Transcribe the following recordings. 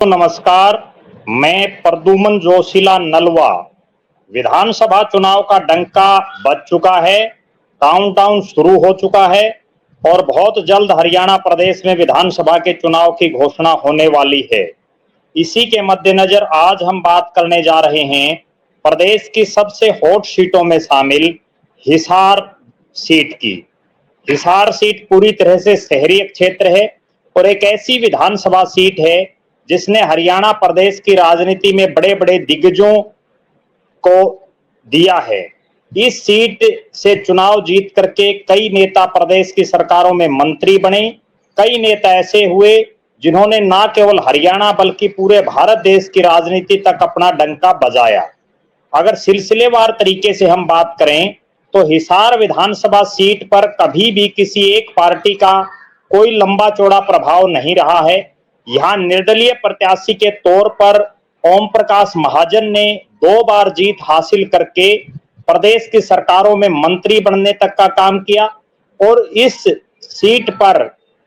नमस्कार। मैं प्रद्युमन जोशीला नलवा। विधानसभा चुनाव का डंका बज चुका है, काउंटडाउन शुरू हो चुका है और बहुत जल्द हरियाणा प्रदेश में विधानसभा के चुनाव की घोषणा होने वाली है। इसी के मद्देनजर आज हम बात करने जा रहे हैं प्रदेश की सबसे हॉट सीटों में शामिल हिसार सीट की। हिसार सीट पूरी तरह से शहरी क्षेत्र है और एक ऐसी विधानसभा सीट है जिसने हरियाणा प्रदेश की राजनीति में बड़े बड़े दिग्गजों को दिया है। इस सीट से चुनाव जीत करके कई नेता प्रदेश की सरकारों में मंत्री बने। कई नेता ऐसे हुए जिन्होंने न केवल हरियाणा बल्कि पूरे भारत देश की राजनीति तक अपना डंका बजाया। अगर सिलसिलेवार तरीके से हम बात करें तो हिसार विधानसभा सीट पर कभी भी किसी एक पार्टी का कोई लंबा चौड़ा प्रभाव नहीं रहा है। यहां निर्दलीय प्रत्याशी के तौर पर ओम प्रकाश महाजन ने 2 बार जीत हासिल करके प्रदेश की सरकारों में मंत्री बनने तक का काम किया और इस सीट पर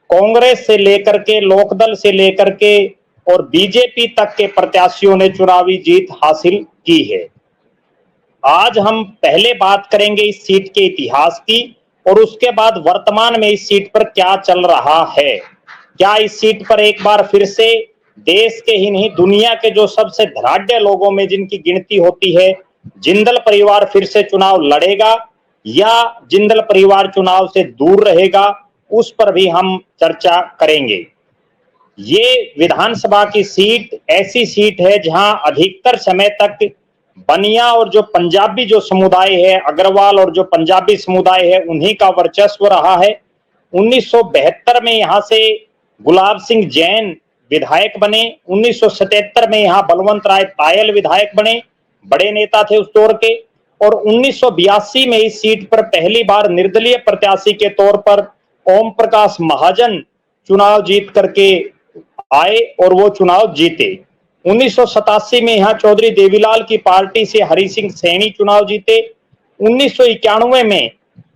कांग्रेस से लेकर के, लोकदल से लेकर के और बीजेपी तक के प्रत्याशियों ने चुनावी जीत हासिल की है। आज हम पहले बात करेंगे इस सीट के इतिहास की और उसके बाद वर्तमान में इस सीट पर क्या चल रहा है। क्या इस सीट पर एक बार फिर से देश के ही नहीं दुनिया के जो सबसे धनाढ्य लोगों में जिनकी गिनती होती है, जिंदल परिवार फिर से चुनाव लड़ेगा या जिंदल परिवार चुनाव से दूर रहेगा, उस पर भी हम चर्चा करेंगे। ये विधानसभा की सीट ऐसी सीट है जहां अधिकतर समय तक बनिया और जो पंजाबी जो समुदाय है, अग्रवाल और जो पंजाबी समुदाय है, उन्हीं का वर्चस्व रहा है। 1972 में यहां से गुलाब सिंह जैन विधायक बने। 1977 में यहां बलवंत राय तायल विधायक बने, बड़े नेता थे उस दौर के। और 1982 में इस सीट पर पहली बार निर्दलीय प्रत्याशी के तौर पर ओम प्रकाश महाजन चुनाव जीत करके आए और वो चुनाव जीते। 1987 में यहां चौधरी देवीलाल की पार्टी से हरि सिंह सैनी चुनाव जीते। 1991 में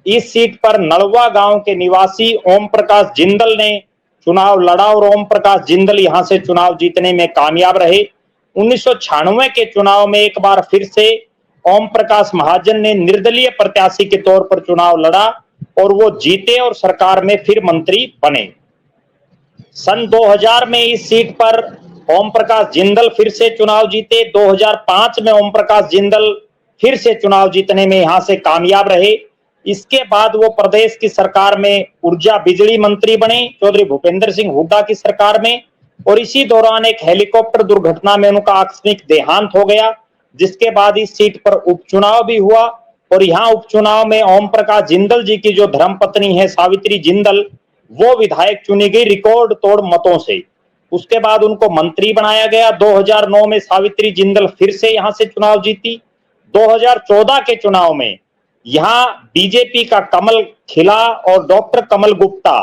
इस सीट पर नलवा गांव के निवासी ओम प्रकाश जिंदल ने चुनाव लड़ा और ओम प्रकाश जिंदल यहां से चुनाव जीतने में कामयाब रहे। 1996 के चुनाव में एक बार फिर से ओम प्रकाश महाजन ने निर्दलीय प्रत्याशी के तौर पर चुनाव लड़ा और वो जीते और सरकार में फिर मंत्री बने। सन 2000 में इस सीट पर ओम प्रकाश जिंदल फिर से चुनाव जीते। 2005 में ओम प्रकाश जिंदल फिर से चुनाव जीतने में यहां से कामयाब रहे। इसके बाद वो प्रदेश की सरकार में ऊर्जा बिजली मंत्री बने, चौधरी भूपेंद्र सिंह हुड्डा की सरकार में। और इसी दौरान एक हेलीकॉप्टर दुर्घटना में उनका आकस्मिक देहांत हो गया, जिसके बाद इस सीट पर उपचुनाव भी हुआ और यहाँ उपचुनाव में ओम प्रकाश जिंदल जी की जो धर्मपत्नी है सावित्री जिंदल, वो विधायक चुनी गई रिकॉर्ड तोड़ मतों से। उसके बाद उनको मंत्री बनाया गया। 2009 में सावित्री जिंदल फिर से यहां से चुनाव जीती। 2014 के चुनाव में यहां बीजेपी का कमल खिला और डॉक्टर कमल गुप्ता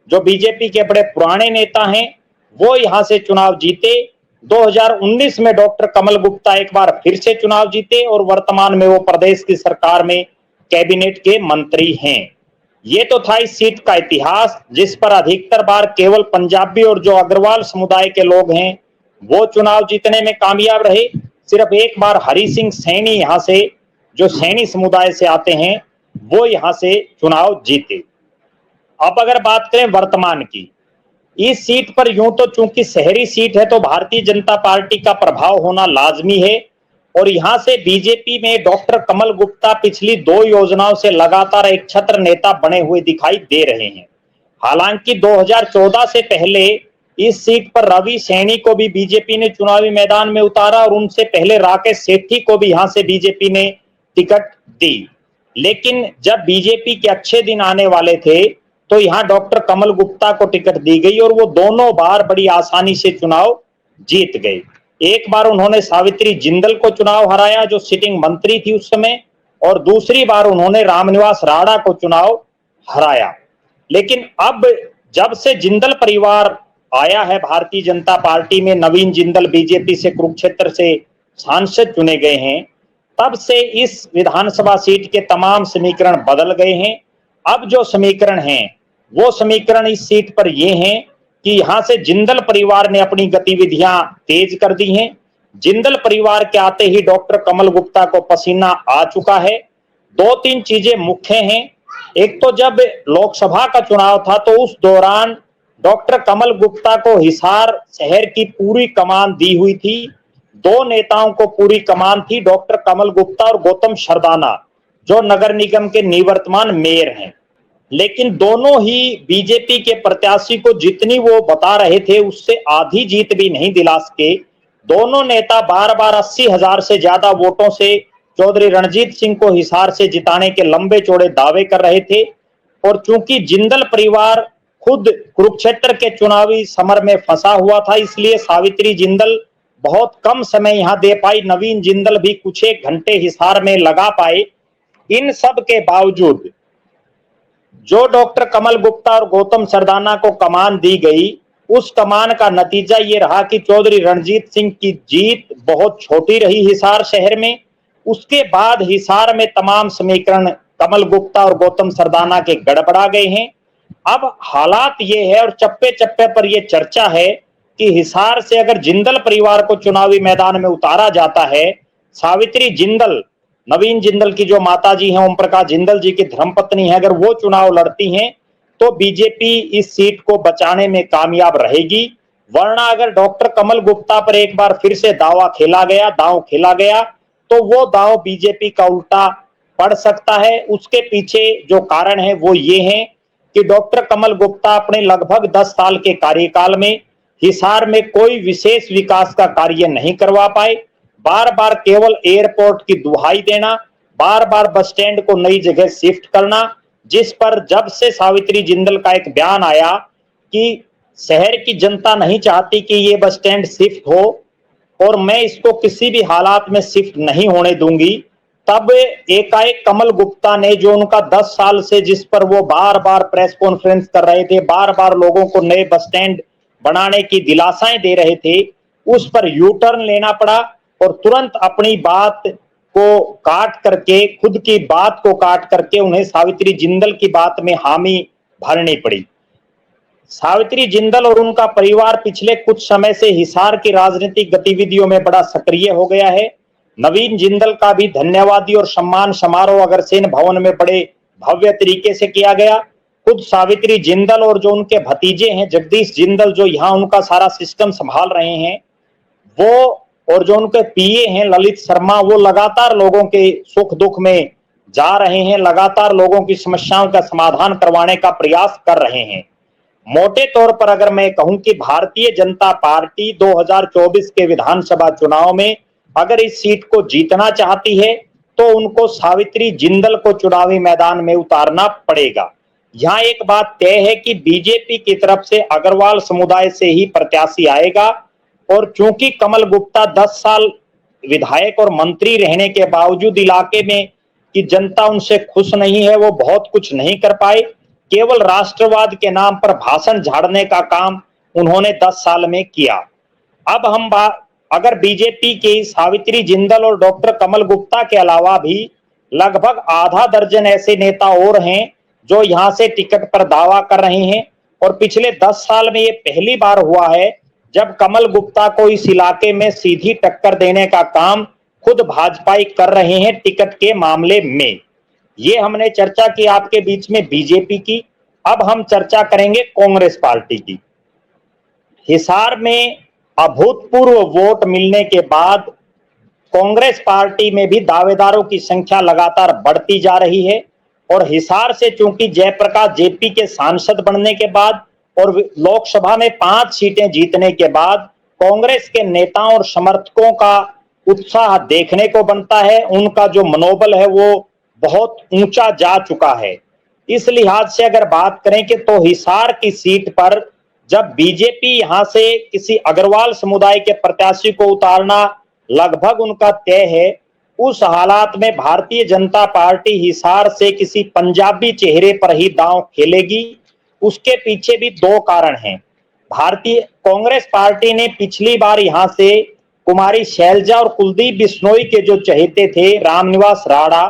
जो बीजेपी के बड़े पुराने नेता हैं, वो यहां से चुनाव जीते। 2019 में डॉक्टर कमल गुप्ता एक बार फिर से चुनाव जीते और वर्तमान में वो प्रदेश की सरकार में कैबिनेट के मंत्री हैं। ये तो था इस सीट का इतिहास, जिस पर अधिकतर बार केवल पंजाबी और जो अग्रवाल समुदाय के लोग हैं वो चुनाव जीतने में कामयाब रहे। सिर्फ एक बार हरि सिंह सैनी यहां से जो सैनी समुदाय से आते हैं वो यहां से चुनाव जीते। अब अगर बात करें वर्तमान की, इस सीट पर यूं तो चूंकि शहरी सीट है तो भारतीय जनता पार्टी का प्रभाव होना लाजमी है और यहां से बीजेपी में डॉक्टर कमल गुप्ता पिछली 2 योजनाओं से लगातार एक छत्र नेता बने हुए दिखाई दे रहे हैं। हालांकि 2014 से पहले इस सीट पर रवि सैनी को भी बीजेपी ने चुनावी मैदान में उतारा और उनसे पहले राकेश सेठी को भी यहां से बीजेपी ने टिकट दी। लेकिन जब बीजेपी के अच्छे दिन आने वाले थे तो यहां डॉक्टर कमल गुप्ता को टिकट दी गई और वो दोनों बार बड़ी आसानी से चुनाव जीत गए। एक बार उन्होंने सावित्री जिंदल को चुनाव हराया जो सिटिंग मंत्री थी उस समय, और दूसरी बार उन्होंने रामनिवास राणा को चुनाव हराया। लेकिन अब जब से जिंदल परिवार आया है भारतीय जनता पार्टी में, नवीन जिंदल बीजेपी से कुरुक्षेत्र से सांसद चुने गए हैं, तब से इस विधानसभा सीट के तमाम समीकरण बदल गए हैं। अब जो समीकरण हैं वो समीकरण इस सीट पर ये हैं कि यहां से जिंदल परिवार ने अपनी गतिविधियां तेज कर दी हैं। जिंदल परिवार के आते ही डॉक्टर कमल गुप्ता को पसीना आ चुका है। दो तीन चीजें मुख्य हैं। एक तो जब लोकसभा का चुनाव था तो उस दौरान डॉक्टर कमल गुप्ता को हिसार शहर की पूरी कमान दी हुई थी। दो नेताओं को पूरी कमान थी, डॉक्टर कमल गुप्ता और गौतम सरदाना, जो नगर निगम के निवर्तमान मेयर हैं। लेकिन दोनों ही बीजेपी के प्रत्याशी को जितनी वो बता रहे थे उससे आधी जीत भी नहीं दिला सके। दोनों नेता बार बार 80,000 से ज्यादा वोटों से चौधरी रणजीत सिंह को हिसार से जिताने के लंबे चौड़े दावे कर रहे थे। और चूंकि जिंदल परिवार खुद कुरुक्षेत्र के चुनावी समर में फंसा हुआ था, इसलिए सावित्री जिंदल बहुत कम समय यहां दे पाई। नवीन जिंदल भी कुछ एक घंटे हिसार में लगा पाए। इन सब के बावजूद जो डॉक्टर कमल गुप्ता और गौतम सरदाना को कमान दी गई, उस कमान का नतीजा ये रहा कि चौधरी रणजीत सिंह की जीत बहुत छोटी रही हिसार शहर में। उसके बाद हिसार में तमाम समीकरण कमल गुप्ता और गौतम सरदाना के गड़बड़ा गए हैं। अब हालात ये है और चप्पे चप्पे पर यह चर्चा है कि हिसार से अगर जिंदल परिवार को चुनावी मैदान में उतारा जाता है, सावित्री जिंदल, नवीन जिंदल की जो माताजी हैं, ओम प्रकाश जिंदल जी की धर्मपत्नी है, अगर वो चुनाव लड़ती हैं तो बीजेपी इस सीट को बचाने में कामयाब रहेगी। वरना अगर डॉक्टर कमल गुप्ता पर एक बार फिर से दांव खेला गया तो वो दांव बीजेपी का उल्टा पड़ सकता है। उसके पीछे जो कारण है वो ये है कि डॉक्टर कमल गुप्ता अपने लगभग 10 साल के कार्यकाल में हिसार में कोई विशेष विकास का कार्य नहीं करवा पाए। बार बार केवल एयरपोर्ट की दुहाई देना, बार बार बस स्टैंड को नई जगह शिफ्ट करना, जिस पर जब से सावित्री जिंदल का एक बयान आया कि शहर की जनता नहीं चाहती कि ये बस स्टैंड शिफ्ट हो और मैं इसको किसी भी हालात में शिफ्ट नहीं होने दूंगी, तब एकाएक कमल गुप्ता ने जो उनका 10 साल से जिस पर वो बार बार प्रेस कॉन्फ्रेंस कर रहे थे, बार बार लोगों को नए बस स्टैंड बनाने की दिलासाएं दे रहे थे, उस पर यू टर्न लेना पड़ा और तुरंत अपनी बात को काट करके, खुद की बात को काट करके उन्हें सावित्री जिंदल की बात में हामी भरनी पड़ी। सावित्री जिंदल और उनका परिवार पिछले कुछ समय से हिसार की राजनीतिक गतिविधियों में बड़ा सक्रिय हो गया है। नवीन जिंदल का भी धन्यवादी और सम्मान समारोह अग्रसेन भवन में बड़े भव्य तरीके से किया गया। खुद सावित्री जिंदल और जो उनके भतीजे हैं जगदीश जिंदल, जो यहाँ उनका सारा सिस्टम संभाल रहे हैं, वो और जो उनके पीए हैं ललित शर्मा, वो लगातार लोगों के सुख दुख में जा रहे हैं, लगातार लोगों की समस्याओं का समाधान करवाने का प्रयास कर रहे हैं। मोटे तौर पर अगर मैं कहूं कि भारतीय जनता पार्टी 2024 के विधानसभा चुनाव में अगर इस सीट को जीतना चाहती है तो उनको सावित्री जिंदल को चुनावी मैदान में उतारना पड़ेगा। यहाँ एक बात तय है कि बीजेपी की तरफ से अग्रवाल समुदाय से ही प्रत्याशी आएगा और चूंकि कमल गुप्ता 10 साल विधायक और मंत्री रहने के बावजूद इलाके में की जनता उनसे खुश नहीं है, वो बहुत कुछ नहीं कर पाए, केवल राष्ट्रवाद के नाम पर भाषण झाड़ने का काम उन्होंने 10 साल में किया। अब हम अगर बीजेपी की सावित्री जिंदल और डॉक्टर कमल गुप्ता के अलावा भी लगभग आधा दर्जन ऐसे नेता और हैं जो यहां से टिकट पर दावा कर रहे हैं और पिछले 10 साल में ये पहली बार हुआ है जब कमल गुप्ता को इस इलाके में सीधी टक्कर देने का काम खुद भाजपाई कर रहे हैं टिकट के मामले में। ये हमने चर्चा की आपके बीच में बीजेपी की। अब हम चर्चा करेंगे कांग्रेस पार्टी की। हिसार में अभूतपूर्व वोट मिलने के बाद कांग्रेस पार्टी में भी दावेदारों की संख्या लगातार बढ़ती जा रही है और हिसार से चूंकि जयप्रकाश जेपी के सांसद बनने के बाद और लोकसभा में 5 सीटें जीतने के बाद कांग्रेस के नेताओं और समर्थकों का उत्साह देखने को बनता है। उनका जो मनोबल है वो बहुत ऊंचा जा चुका है। इस लिहाज से अगर बात करें कि तो हिसार की सीट पर जब बीजेपी यहां से किसी अग्रवाल समुदाय के प्रत्याशी को उतारना लगभग उनका तय है, उस हालात में भारतीय जनता पार्टी हिसार से किसी पंजाबी चेहरे पर ही दांव खेलेगी। उसके पीछे भी 2 कारण हैं। भारतीय कांग्रेस पार्टी ने पिछली बार यहां से कुमारी शैलजा और कुलदीप बिश्नोई के जो चहेते थे रामनिवास राणा,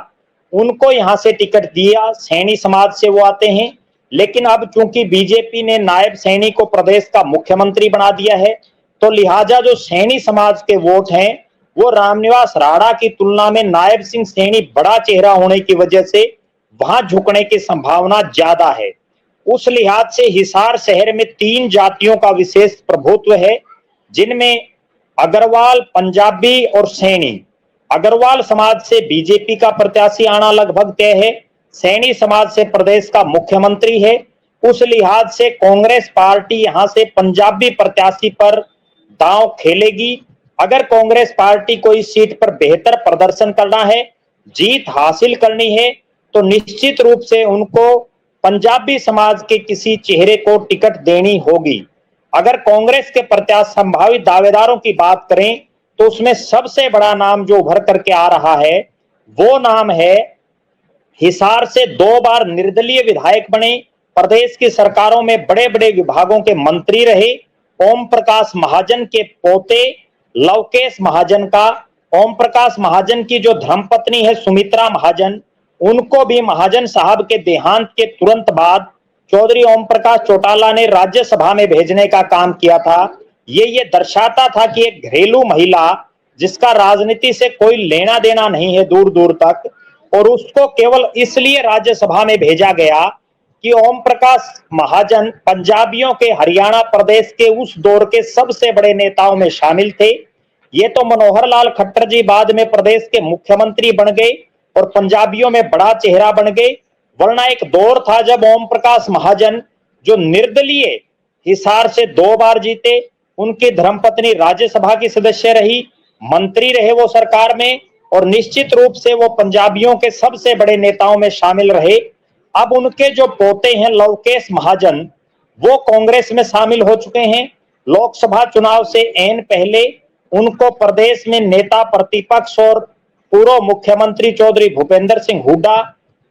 उनको यहां से टिकट दिया। सैनी समाज से वो आते हैं, लेकिन अब चूंकि बीजेपी ने नायब सैनी को प्रदेश का मुख्यमंत्री बना दिया है, तो लिहाजा जो सैनी समाज के वोट हैं वो रामनिवास राणा की तुलना में नायब सिंह सैनी बड़ा चेहरा होने की वजह से वहां झुकने की संभावना ज्यादा है। उस लिहाज से हिसार शहर में 3 जातियों का विशेष प्रभुत्व है, जिनमें अग्रवाल, पंजाबी और सैनी। अग्रवाल समाज से बीजेपी का प्रत्याशी आना लगभग तय है। सैनी समाज से प्रदेश का मुख्यमंत्री है। उस लिहाज से कांग्रेस पार्टी यहां से पंजाबी प्रत्याशी पर दांव खेलेगी। अगर कांग्रेस पार्टी को इस सीट पर बेहतर प्रदर्शन करना है, जीत हासिल करनी है, तो निश्चित रूप से उनको पंजाबी समाज के किसी चेहरे को टिकट देनी होगी। अगर कांग्रेस के प्रत्याशी संभावित दावेदारों की बात करें तो उसमें सबसे बड़ा नाम जो उभर करके आ रहा है वो नाम है, हिसार से 2 बार निर्दलीय विधायक बने, प्रदेश की सरकारों में बड़े बड़े विभागों के मंत्री रहे, ओम प्रकाश महाजन के पोते लवकेश महाजन का, ओम प्रकाश महाजन की जो धर्मपत्नी है सुमित्रा महाजन, उनको भी महाजन साहब के देहांत के तुरंत बाद चौधरी ओम प्रकाश चौटाला ने राज्यसभा में भेजने का काम किया था। ये दर्शाता था कि एक घरेलू महिला जिसका राजनीति से कोई लेना देना नहीं है दूर दूर तक, और उसको केवल इसलिए राज्यसभा में भेजा गया कि ओम प्रकाश महाजन पंजाबियों के हरियाणा प्रदेश के उस दौर के सबसे बड़े नेताओं में शामिल थे। ये तो मनोहर लाल खट्टर जी बाद में प्रदेश के मुख्यमंत्री बन गए और पंजाबियों में बड़ा चेहरा बन गए, वरना एक दौर था जब ओम प्रकाश महाजन जो निर्दलीय हिसार से 2 बार जीते, उनकी धर्मपत्नी राज्यसभा की सदस्य रही, मंत्री रहे वो सरकार में, और निश्चित रूप से वो पंजाबियों के सबसे बड़े नेताओं में शामिल रहे। अब उनके जो पोते हैं लवकेश महाजन, वो कांग्रेस में शामिल हो चुके हैं। लोकसभा चुनाव से ऐन पहले उनको प्रदेश में नेता प्रतिपक्ष और पूर्व मुख्यमंत्री चौधरी भूपेंद्र सिंह हुड्डा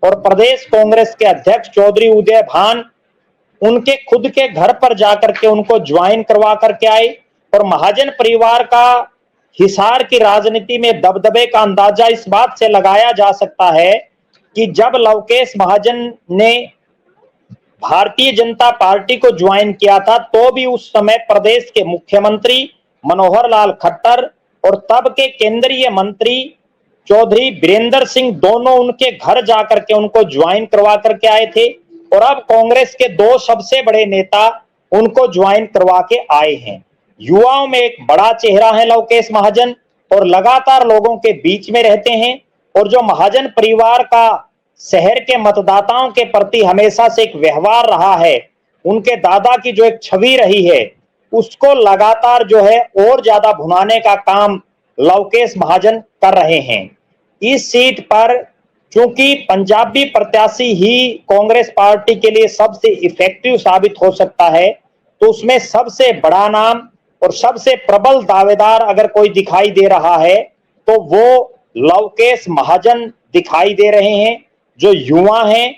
और प्रदेश कांग्रेस के अध्यक्ष चौधरी उदय भान उनके खुद के घर पर जाकर के उनको ज्वाइन करवा करके आए। और महाजन परिवार का हिसार की राजनीति में दबदबे का अंदाजा इस बात से लगाया जा सकता है कि जब लवकेश महाजन ने भारतीय जनता पार्टी को ज्वाइन किया था तो भी उस समय प्रदेश के मुख्यमंत्री मनोहर लाल खट्टर और तब के केंद्रीय मंत्री चौधरी बीरेंद्र सिंह दोनों उनके घर जाकर के उनको ज्वाइन करवा करके आए थे, और अब कांग्रेस के 2 सबसे बड़े नेता उनको ज्वाइन करवा के आए हैं। युवाओं में एक बड़ा चेहरा है लवकेश महाजन, और लगातार लोगों के बीच में रहते हैं, और जो महाजन परिवार का शहर के मतदाताओं के प्रति हमेशा से एक व्यवहार रहा है, उनके दादा की जो एक छवि रही है उसको लगातार जो है और ज्यादा भुनाने का काम लवकेश महाजन कर रहे हैं। इस सीट पर चूंकि पंजाबी प्रत्याशी ही कांग्रेस पार्टी के लिए सबसे इफेक्टिव साबित हो सकता है, तो उसमें सबसे बड़ा नाम और सबसे प्रबल दावेदार अगर कोई दिखाई दे रहा है तो वो लवकेश महाजन दिखाई दे रहे हैं, जो युवा हैं,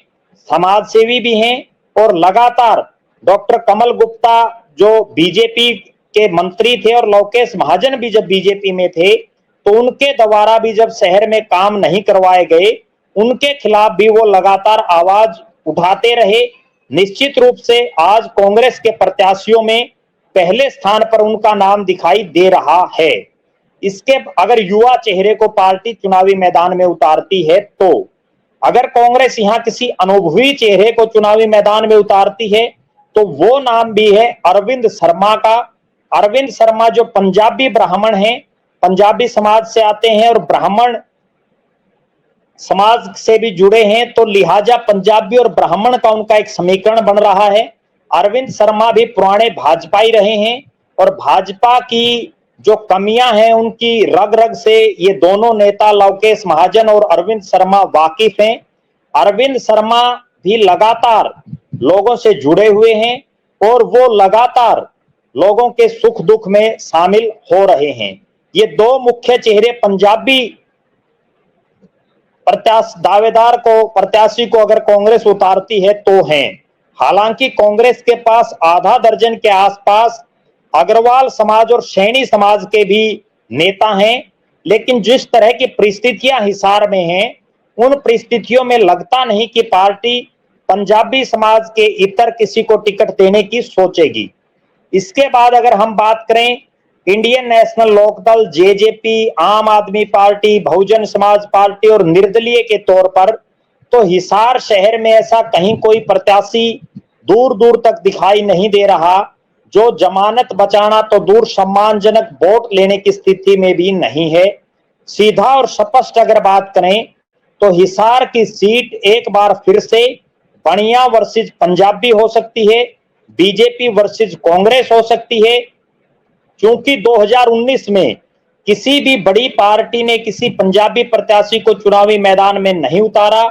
समाजसेवी भी हैं, और लगातार डॉक्टर कमल गुप्ता जो बीजेपी के मंत्री थे और लवकेश महाजन भी जब बीजेपी में थे तो उनके द्वारा भी जब शहर में काम नहीं करवाए गए, उनके खिलाफ भी वो लगातार आवाज उठाते रहे। निश्चित रूप से आज कांग्रेस के प्रत्याशियों में पहले स्थान पर उनका नाम दिखाई दे रहा है। इसके अगर युवा चेहरे को पार्टी चुनावी मैदान में उतारती है, तो अगर कांग्रेस यहां किसी अनुभवी चेहरे को चुनावी मैदान में उतारती है तो वो नाम भी है अरविंद शर्मा का। अरविंद शर्मा जो पंजाबी ब्राह्मण हैं, पंजाबी समाज से आते हैं और ब्राह्मण समाज से भी जुड़े हैं, तो लिहाजा पंजाबी और ब्राह्मण का उनका एक समीकरण बन रहा है। अरविंद शर्मा भी पुराने भाजपाई रहे हैं और भाजपा की जो कमियां हैं उनकी रग रग से ये दोनों नेता लवकेश महाजन और अरविंद शर्मा वाकिफ हैं। अरविंद शर्मा भी लगातार लोगों से जुड़े हुए हैं और वो लगातार लोगों के सुख दुख में शामिल हो रहे हैं। ये 2 मुख्य चेहरे पंजाबी प्रत्याशी को अगर कांग्रेस उतारती है तो हैं। हालांकि कांग्रेस के पास आधा दर्जन के आसपास अग्रवाल समाज और सैनी समाज के भी नेता हैं, लेकिन जिस तरह की परिस्थितियां हिसार में हैं उन परिस्थितियों में लगता नहीं कि पार्टी पंजाबी समाज के इतर किसी को टिकट देने की सोचेगी। इसके बाद अगर हम बात करें इंडियन नेशनल लोकदल, जेजेपी, आम आदमी पार्टी, बहुजन समाज पार्टी और निर्दलीय के तौर पर, तो हिसार शहर में ऐसा कहीं कोई प्रत्याशी दूर दूर तक दिखाई नहीं दे रहा जो जमानत बचाना तो दूर सम्मानजनक वोट लेने की स्थिति में भी नहीं है। सीधा और स्पष्ट अगर बात करें तो हिसार की सीट एक बार फिर से बनिया वर्सेस पंजाबी हो सकती है, बीजेपी वर्सेस कांग्रेस हो सकती है, क्योंकि 2019 में किसी भी बड़ी पार्टी ने किसी पंजाबी प्रत्याशी को चुनावी मैदान में नहीं उतारा,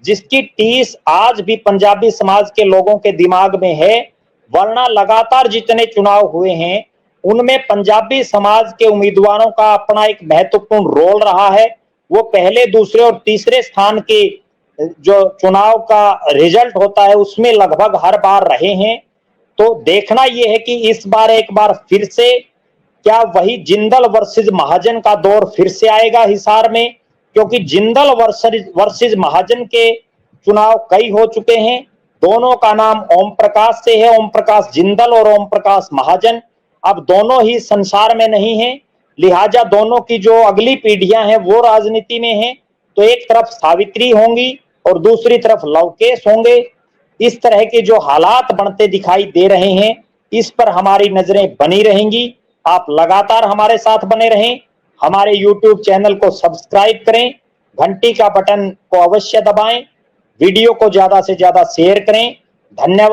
जिसकी टीस आज भी पंजाबी समाज के लोगों के दिमाग में है। वरना लगातार जितने चुनाव हुए हैं उनमें पंजाबी समाज के उम्मीदवारों का अपना एक महत्वपूर्ण रोल रहा है। वो पहले, दूसरे और तीसरे स्थान के जो चुनाव का रिजल्ट होता है उसमें लगभग हर बार रहे हैं। तो देखना यह है कि इस बार एक बार फिर से क्या वही जिंदल वर्सेस महाजन का दौर फिर से आएगा हिसार में, क्योंकि जिंदल वर्सेस महाजन के चुनाव कई हो चुके हैं। दोनों का नाम ओम प्रकाश से है, ओम प्रकाश जिंदल और ओम प्रकाश महाजन। अब दोनों ही संसार में नहीं है, लिहाजा दोनों की जो अगली पीढ़ियां हैं वो राजनीति में हैं। तो एक तरफ सावित्री होंगी और दूसरी तरफ लवकेश होंगे। इस तरह के जो हालात बनते दिखाई दे रहे हैं इस पर हमारी नजरें बनी रहेंगी। आप लगातार हमारे साथ बने रहें, हमारे YouTube चैनल को सब्सक्राइब करें, घंटी का बटन को अवश्य दबाएं, वीडियो को ज्यादा से ज्यादा शेयर करें। धन्यवाद।